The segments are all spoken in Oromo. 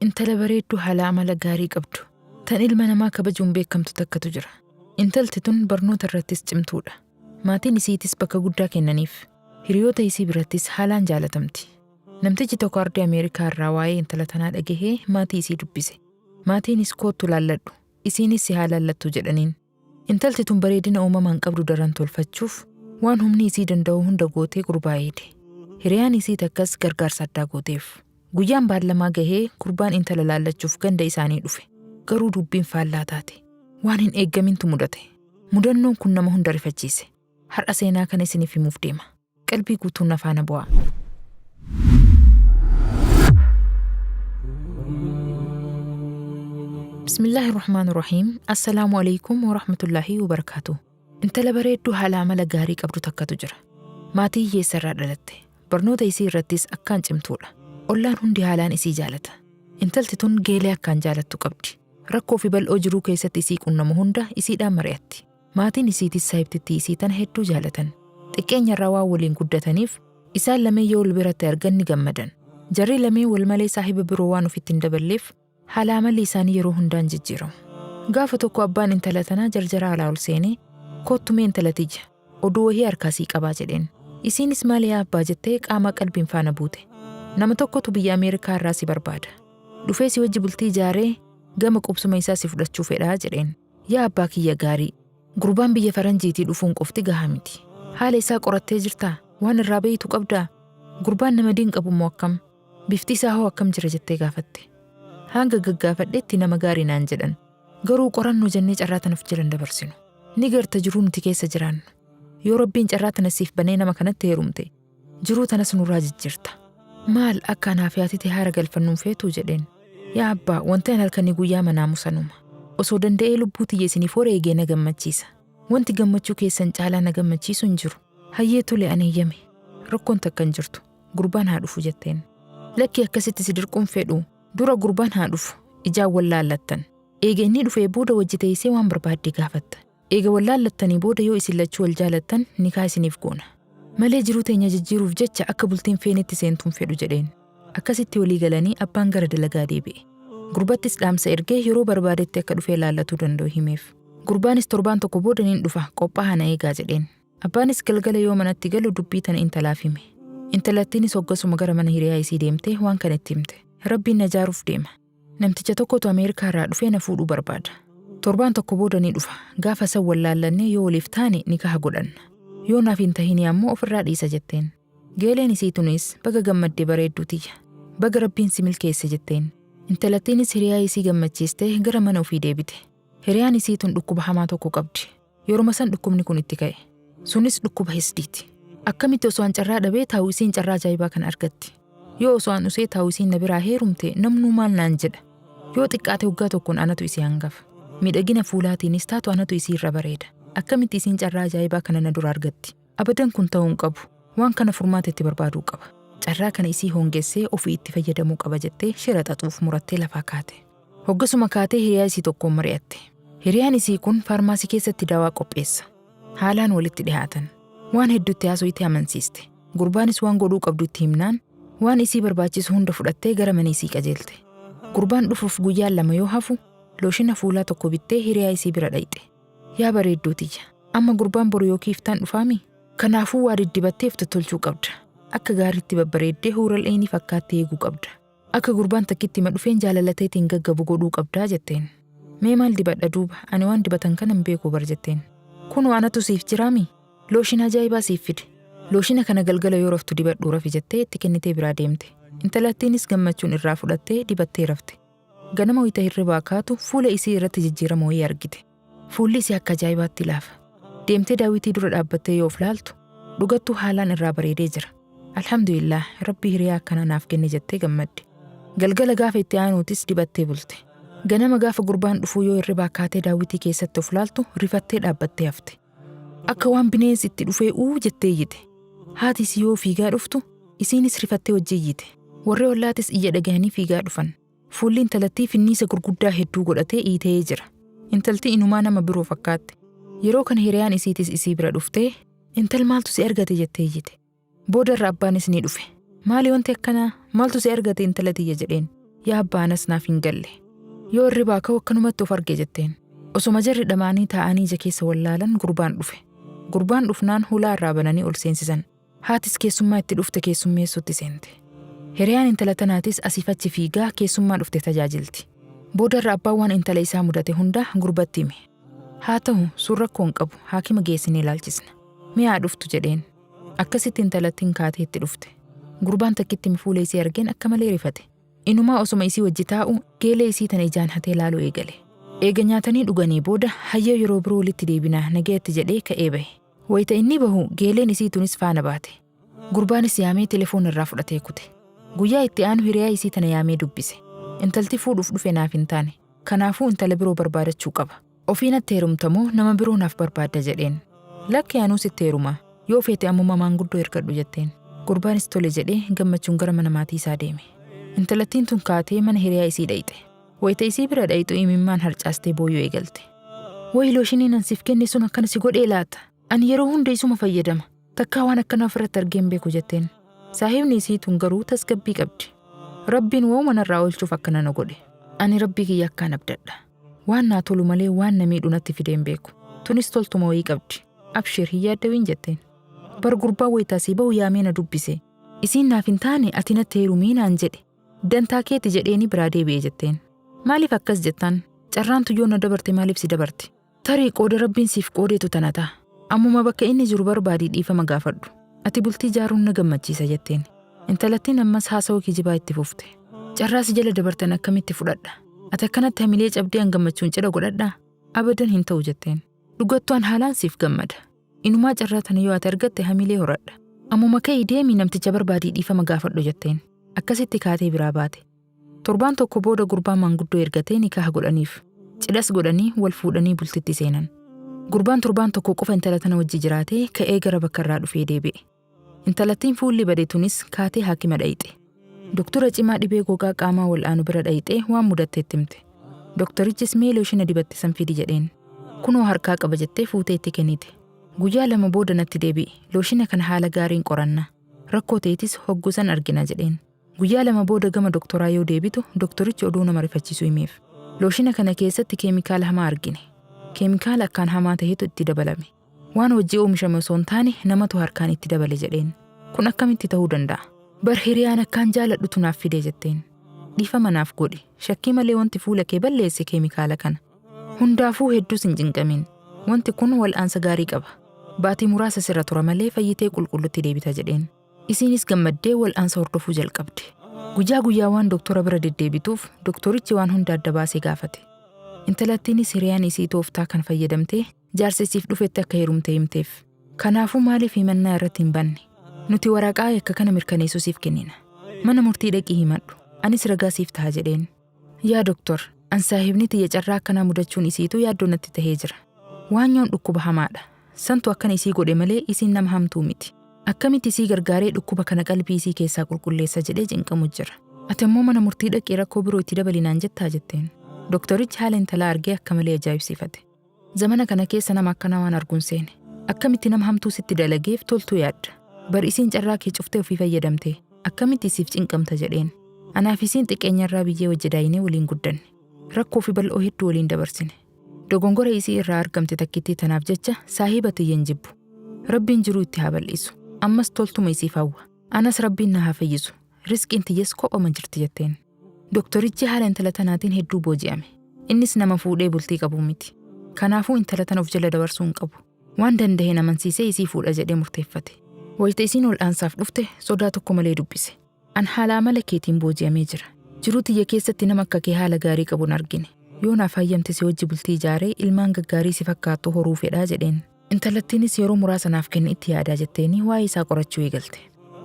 Intala bareedduu haala amala gaarii qabdu. Tan ilma namaa kabajuun beekamtu takkatu jira. Intalti tun barnoota irrattis cimtuudha. Maatiin isiitis bakka guddaa kennaniif. Hiriyoota isii birattis haalaan jaalatamti. Namtichi tokko ardii Ameerikaa irraa waa'ee intala tanaa dhagahee maatii isii dubbise. Maatiinis koottu laalladhu, isiinis si haa laallattu jedhaniin. Intalti tun bareedina uumamaan qabdu daran tolfachuuf waan humni isii danda'u hunda gootee gurbaa eede. Hiriyaan isii takkas gargaarsa addaa gooteef. Guyyaan baalamaa gahee gurbaan intala laallachuuf ganda isaanii dhufe. Garuu dubbiin faallaa taate. Waan hin eeggamintu mudate. Mudannoon kun nama hunda rifachiise. Har'a seenaa kana isiniif himuuf deema. Qalbii guutuun afaana bu'aa. Bismillahirrahmanirrahiim. Assalaamu alaykum wa rahmatullaahi wa barakaatuh. Intala bareedduu haala amala gaarii qabdu takkatu jira. Maatii hiyyeessa irraa dhalatte. Barnoota isii irrattis akkaan cimtuudha. Ollaan hundi haalaan isii jaalata. Intalti tun geelee akkaan jaalattu qabdi. Rakkoo fi bal'oo jiruu keessatti isii qunnamu hunda isiidhaan mari'atti. Maatiin isiitis saahibtittii isii tana hedduu jaalatan. Xiqqeenya irraa waan waliin guddataniif isaan lameen yoo wal biratti argan ni gammadan. Jarri lameen wal malee saahiba biroo waan ofitti hin daballeef haala amalli isaanii yeroo hundaan jijjiiramu. Gaafa tokko abbaan intala tanaa jarjara alaa ol seenee koottumee intalatiyya oduu wahii harkaasii qabaa jedheen. Isiinis maal yaa abbaa jettee qaama qalbiin faana buute. Nama tokkotu biyya Ameerikaa irraa si barbaada. Dhufee si wajji bultii ijaaree gama qubsuma isaa si fudhachuu fedhaa jedheen. Yaa abbaa kiyya gaarii, gurbaan biyya faranjiitii dhufuun qofti gahaa miti. Haala isaa qorattee jirtaa? Waan irraa beeytu qabdaa? Gurbaan nama diin qabu moo akkam? Bifti isaa hoo akkam jira jettee gaafatte. Hanga gaggaafadheetti nama gaarii naan jedhan. Garuu qorannoo jennee carraa tanaaf jiran dabarsinu. Ni garta jiruu nuti keessa jiraannu. Yoo Rabbiin carraa tana siif banee nama kanatti heerumte, jiruu tanas nurraa jijjiirta. Maal akka anaaf yaatite haara galfannuun feetuu jedheen. Yaa abbaa, wanti an halkanii guyyaa manaamu sanuma. Osoo danda'ee lubbuu tiyya isiniif eegee na gammachiisa. Wanti gammachuu keessan caalaa na gammachiisu hin jiru. Hayyee tole ani eeyyame. Rakkoon takka hin jirtu. Gurbaan haa dhufu jetteen. Lakki akkasitti si dirquun fedhu. Dura gurbaan haa dhufu. Ijaan wal laallattan. Eega inni dhufee booda wajji teessee waan barbaadde gaafatta. Eega wal laallattanii booda yoo isin lachuu wal jaalattan nikaa isiniif goona. Malee jiruu teenya jijjiiruuf jecha akka bultiin feenetti seentuun fedhu jedheen. Akkasitti walii galanii abbaan gara dalagaa deebi'e. Gurbattis dhaamsa ergee yeroo barbaadetti akka dhufee laallatuu danda'u himeef. Gurbaanis torbaan tokko booda niin dhufa qophaa'aa na eegaa jedheen. Abbaanis galgala yoo manatti galu dubbii tana intalaaf hime. Intalattiinis hoggasuma gara mana hiriyaa isii deemtee waan kana itti himte. Rabbiin na jaaruuf deema. Namticha tokkotu Ameerikaa irraa dhufee na fuudhuu barbaada. Torbaan tokko booda ni dhufa. Gaafa san wal laallannee yoo waliif taane nikaha godhanna. Yoo naaf hin tahin ammoo ofirraa dhiisa jetteen. Geeleen isii tunis baga gammaddee bareedduu tiyya. Baga Rabbiin si milkeesse jetteen. Intalattiinis hiriyaa isii gammachiistee gara mana ofii deebite. Hiriyaan isii tun dhukkuba hamaa tokko qabdi. Yeroo san dhukkubni kun itti ka'e. Sunis dhukkuba hisdiiti. Akkamitti osoo an carraa dhabee taa'u isiin carraa ajaa'ibaa kan argatti. Yoo osoo an usee taa'u isiin na biraa heerumte namnuu maal naan jedha. Yoo xiqqaate waggaa tokkoon anatu isii hangafa. Miidhagina fuulaatiinis taatu anatu isii irra bareeda. Akkamitti isiin carraa ajaa'ibaa kana na dura argatti. Abadan kun ta'uu hin qabu. Waan kana furmaatatti barbaaduu qaba. Carraa kana isii hongessee ofii itti fayyadamuu qaba jettee shira xaxuuf murattee lafaa kaate. Hoggasuma kaatee hiriyaa isii tokkoon mari'atte. Hiriyaan isii kun faarmaasii keessatti daawaa qopheessa. Haalaan walitti dhihaatan. Waan hedduutti haasofte amansiiste. Gurbaanis waan godhuu qabdu itti himnaan waan isii barbaachisu hunda fudhattee gara mana isii qajeelte. Gurbaan dhufuuf guyyaan lama yoo hafu looshina fuulaa tokko bittee hiriyaa isii bira dhayxe. Yaa bareedduu tiyya, amma gurbaan boru yookiif taan dhufaami? Kanaafuu waa diddibatteef tottolchuu qabda. Akka gaariitti babbareeddee huural'eenii fakkaatti eeguu qabda. Akka gurbaan takkitti ma dhufeen jaalalateetiin gaggabu godhuu qabdaa jetteen. Mee maal dibadha duuba, ani waan dibatan kana hin beeku bar jetteen. Kunoo anatu siif jiraami? Looshina ajaa'ibaa siif fide. Looshina kana galgala yoo raftu dibadhuu rafi jettee itti kennitee biraa deemte. Intalattiinis gammachuun irraa fudhattee dibattee rafte. Ganama wayita hirribaa kaatu fuula isii irratti jijjiirama wayii argite. Fuulli isii akka ajaa'ibaatti laafa. Deemtee daawitii dura dhaabbattee yoo of laaltu dhugattuu haalaan irraa bareedee jira. Alhamdulillah, Rabbii hiriyaa akkana naaf kenne jettee gammadde. Galgala gaafa itti aanuutis dibattee bulte. Ganama gaafa gurbaan dhufuu yoo hirribaa kaatee daawitii keessatti of laaltu rifattee dhaabbattee hafte. Akka waan bineensi itti dhufee jettee iyyite. Haati isii yoo fiigaa dhuftu isiinis rifattee wajji iyyite. Warri ollaatis iyya dhagahanii fiigaa dhufan. Fuulli intalattii finniisa gurguddaa hedduu godhatee iitee jira. Intalti inumaa nama biroo fakkaatti. Yeroo kana hiriyaan isiitis isii bira dhuftee intal maaltu si argate jettee iyyite. Booda irra abbaanis ni dhufe. Maali wanti akkanaa? Maaltu si argate intala tiyya jedheen. yaa abbaanas naaf hin galle. Yoo hirribaa ka'u akkanumatti of arge jetteen. Osuma jarri dhamaanii taa'anii ija keessa wallaalan gurbaan dhufe. Gurbaan dhufnaan hulaa irraa bananii ol seensisan. Haatis keessummaa itti dhufte keessummeessutti seente. Hiriyaan intala tanaatis asiif achi fiigaa keessummaa dhufte tajaajilti. Boodarra abbaan waan intala isaa mudate hunda gurbatti hime. Haa ta'u suurra koon qabu haakima geessinee ilaalchisna. Mi'aa dhuftu jedheen. Akkasitti intalattiin kaatee itti dhufte. Gurbaan takkitti fuula isii argeen akka malee rifate. Inumaa osuma isii wajji taa'u geelee isii tana ijaan hatee laaluu eegale. Eega nyaatanii dhuganii booda hayyoo yeroo biroo walitti deebinaa nagayetti jedhee ka'ee bahe. Wayita inni bahu geeleen isii tunis faana baate. Gurbaanis yaamee telefoon irraa fudhatee kute. Guyyaa itti aanu hiriyaa isii tana yaamee dubbise. Intalti fuudhuuf dhufe naaf hin taane. Kanaafuu intala biroo barbaadachuu qaba. Ofiin atti heerumtamoo nama biroo naaf barbaadda jedheen. Lakki aanuus itti heerumaa. Yoo feete ammuma maanguddoo ergadhu jetteen. Gurbaanis tole jedhee gammachuun gara mana maatii isaa deeme. Intalattiin tun kaatee mana hiriyaa isii dhayxe. Wayita isii bira dhayxu imimmaan harcaastee booyyoo eegalte. Wayi looshiniin ansiif kenne sun akkana si godhee laata? Ani yeroo hunda isuma fayyadama. Takkaa waan akkanaa ofirratti argeen beeku jetteen. Saahibni isii tun garuu tasgabbii qabdi. Rabbiin waa'uma narraa oolchuuf akkana na godhe. Ani rabbii kiyya akkaan abdadha. Waan naa tolu malee waan na miidhu natti fideen beeku. Tunis toltuma wayii qabdi. Abshir hin yaaddawiin jetteen. Bar gurbaa wayitaa sii bahu yaamee na dubbise. Isiin naaf hin taane ati natti heerumii naan jedhe. Dantaa keeti jedheeni biraa deebi'ee jetteen. Maaliif akkas jettaan? Carraantu yoo na dabarte maaliif si dabarte? Tarii qooda rabbiin siif qoodeetu tana ta'a. Ammuma bakka inni jiru barbaadii dhiifama gaafadhu. Ati bultii jaaruun na gammachiisa jetteen. Intalattiin ammas haasawuu kijibaa itti fufte. Carraa si jala dabartan akkamitti fudhadha? Ati akkanatti hamilee cabdee gammachuun cidha godhadhaa? Abadan hin ta'u jetteen. Dhugattuun haalaan siif gammada. Inumaa carraa tana yoo ati argatte hamilee horadha. Ammuma ka'ii deemii namticha barbaadii dhiifama gaafadhu jetteen. Akkasitti kaatee biraa baate. Torbaan tokko booda gurbaa maanguddoo ergatee nikaha godhaniif. Cidhas godhanii wal fuudhanii bultitti seenan. Gurbaan torbaan tokko qofa intala tana wajji jiraatee ka'ee gara bakka irraa dhufee deebi'e. Intalattiin fuulli badee tunis kaatee haakima dhayxe. Doktora cimaa dhibee gogaa qaamaa wal'aanu bira dhayxee waan mudatteetti himte. Doktorichis mee looshina dibatte san fidi jedheen. Kunoo harkaa qaba jettee fuutee itti kennite. Guyyaa lama booda natti deebi'i. Looshina kana haala gaariin qoranna. Rakkoo teetis hoggusan argina jedheen. Guyyaa lama booda gama doktoraa yoo deebitu doktorichi oduu nama rifachiisu himeef. Looshina kana keessatti keemikaala hamaa argine. Keemikaala akkaan hamaa ta'etu itti dabalame. Waan hojii oomishame osoo hin taane namatu harkaan itti dabale jedheen. Kun akkamitti ta'uu danda'a? Bar hiriyaan akkaan jaaladhutu naaf fidee jetteen. Dhiifama naaf godhi. Shakkii malee wanti fuula kee balleesse keemikaala kana. Hundaafuu hedduus hin cinqamin. Wanti kun wal'aansa gaarii qaba. Baatii muraasa sirra tura malee fayyitee qulqullutti deebita jedheen. Isiinis gammaddee wal'aansa hordofuu jalqabde. Guyyaa guyyaa waan doktora bira deddeebituuf doktorichi waan hunda adda baasee gaafate. Intalattiinis hiriyaan isii tooftaa kan fayyadamtee jaarsisiif dhufetti akka heerumte himteef. Kanaafuu maaliif himannaa irratti hin banne? Nuti waraqaa akka kana mirkaneessuu siif kennina. Mana murtii dhaqii himadhu. Anis ragaa siif ta'a jedheen. Yaa doktor, an saahibni tiyya carraa akkanaa mudachuun isiitu yaaddoo natti tahee jira. Waan yoon dhukkuba hamaadha. Santu akkana isii godhe malee isiin nama hamtuu miti. Akkamitti isii gargaaree dhukkuba kana qalbii isii keessaa qulqulleessa jedhee cinqamu jira. Ati immoo mana murtii dhaqee rakkoo biroo itti dabalinaan jettaa jetteen. Doktorichi haala intalaa argee akka malee ajaa'ibsiifate. Zamana kana keessa nama akkanaa waan arguun seene. Akkamitti nama hamtuu sitti dalageef toltuu yaadda. Bar isiin carraa kee cuftee ofii fayyadamte. Akkamitti isiif cinqamta jedheen. Anaaf isiin xiqqeenyarraa biyyee wajji daayinee waliin guddanne. Rakkoo fi bal'oo hedduu waliin dabarsine. Dogongora isii irraa argamte takkittii tanaaf jecha saahiba tiyyan jibbu. Rabbiin jiruu itti haa bal'isu. Ammas toltuma isiif hawwa. Anas rabbiin na haa fayyisu. Riskiin tiyyas kophama jirti jetteen. Doktorichi haala intala tanaatiin hedduu booji'ame. Innis nama fuudhee bultii qabu miti. Kanaafuu intala tana of jala dabarsuu hin qabu. Waan danda'een amansiisee isii fuudha jedhee murteeffate. Wayita isiin wal'aansaaf dhufte sodaa tokko malee dubbise. An haala amala keetiin booji'amee jira. Jiruu tiyya keessatti nama akka kee haala gaarii qabuun argine. Yoo naaf hayyamte si wajji bultii ijaaree ilmaan gaggaarii si fakkaattu horuu fedhaa jedheen. Intalattiinis yeroo muraasa naaf kenni itti yaadaa jetteeni waa'ee isaa qorachuu eegalte.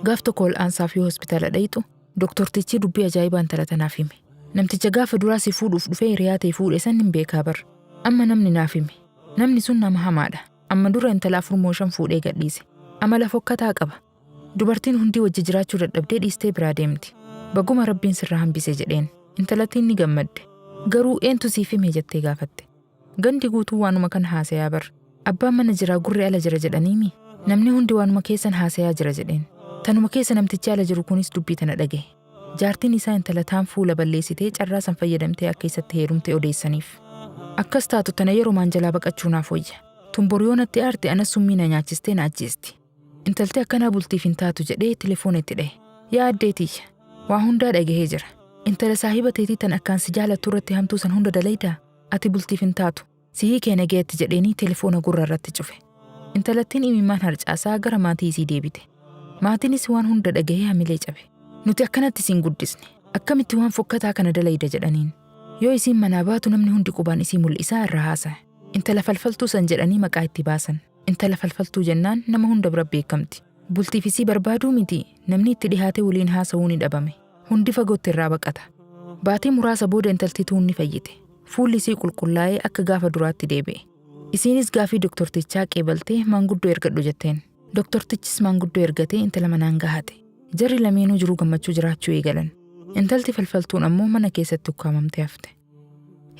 Gaaf tokko wal'aansaaf yoo hospitaala dhayxu doktortichi dubbii ajaa'ibaa intala tanaaf hime. Namticha gaafa duraa si fuudhuuf dhufee hiriyaa ta'e fuudhe san hin beekaa bar. Amma namni naaf hime. Namni sun nama hamaadha. Amma dura intala 4 fuudhee gadhiise. Amala fokkataa qaba. Dubartiin hundi wajji jiraachuu dadhabdee dhiistee biraa deemti. Baguma rabbiin sirraa hambise jedheen. Intalattiin ni gammadde. Garuu eentu siif hime jettee gaafatte. Gandi guutuu waanuma kan haasayaa bar. Abbaan mana jiraa gurri ala jira jedhaniimi. Namni hundi waanuma keessan haasayaa jira jedheen. Tanuma keessa namtichi ala jiru kunis dubbii tana dhagaye. Jaartiin isaa intala taan fuula balleessitee carraa san fayyadamtee akka isatti heerumte odeessaniif. Akkas taatu tana yeromaan jalaa baqachuu naaf wayya. Tun boriyoo natti aarte anas summii na nyaachistee na ajjeesti. Intalti akkanaa bultiif hin taatu jedhee telefoona itti dhahe. Yaa addeetiyya, waa hundaa dhagahee jira. Intala saahiba teetii tan akkaan si jaalattu irratti hamtuu san hunda dalaydaa? Ati bultiif hin taatu. Sihii kee nageetti jedheenii telefoona gurra irratti cufe. Intalattiin imimmaan harcaasaa gara maatii isii deebite. Maatiinis waan hunda dhagahee hamilee cabe. Nuti akkanatti siin guddisne. Akkamitti waan fokkataa kana dalayda jedhaniin. Yoo isiin manaa baatu namni hundi qubaan isii mul'isaa irraa haasa'e. Intala falfaltuu san jedhanii maqaa itti baasan. Intala falfaltuu jennaan nama hunda bira beekamti. Bultiif isii barbaaduu miti namni itti dhihaatee waliin haasa'uu ni dhabame. Hundi fagootti irraa baqata. Baatii muraasa booda intalti tuun ni fayyite. Fuulli isii qulqullaa'ee akka gaafa duraatti deebi'e. Isiinis gaafii doktortichaa qeebaltee maanguddoo ergadhu jetteen. Doktortichis maanguddoo ergatee intala manaan gahate. Jarri lameenuu jiruu gammachuu jiraachuu eegalan. Intalti falfaltuun ammoo mana keessatti ukkaamamtee hafte.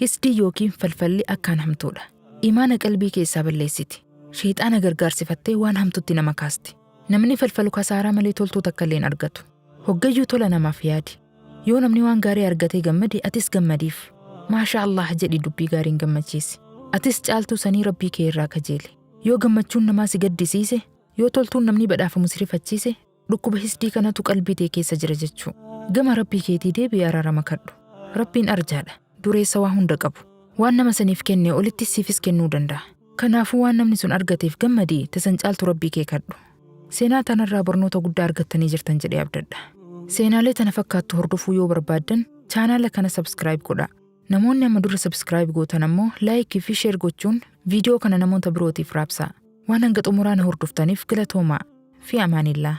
Hisdii yookiin falfalli akkaan hamtuudha. Imaana qalbii keessaa balleessiti. Sheexaana gargaarsifattee waan hamtutti nama kaasti. Namni falfalu kasaaraa malee toltuu takka illee hin argatu. Hoggayyuu tola namaaf yaadi. Yoo namni waan gaarii argatee gammade atis gammadiif. Maasha Allah jedhi dubbii gaariin gammachiisi. Atis caaltuu sanii rabbii kee irraa kajeeli. Yoo gammachuun namaa si gaddisiise, yoo toltuun namni badhaafamu si rifachiise, dhukkuba hisdii kanatu qalbii tee keessa jira jechuu. Gama rabbii keetii deebi'ee araarama kadhu. Rabbiin arjaadha. Dureessa waa hunda qabu. Waan nama saniif kenne olitti siifis kennuu danda'a. Kanaafuu waan namni sun argateef gammadii tasan caaltu rabbii kee kadhu. Seenaa tanarraa barnoota guddaa argattanii jirtan jedhee abdadha. Seenaalee tana fakkaattu hordofuu yoo barbaaddan chaanaala kana subscribe godhaa. Namoonni amma dura subscribe gootan ammoo laayikii fi sheer gochuun viidiyoo kana namoota birootiif raabsaa. Waan hanga xumuraa na hordoftaniif galatoomaa fi amaanillaa.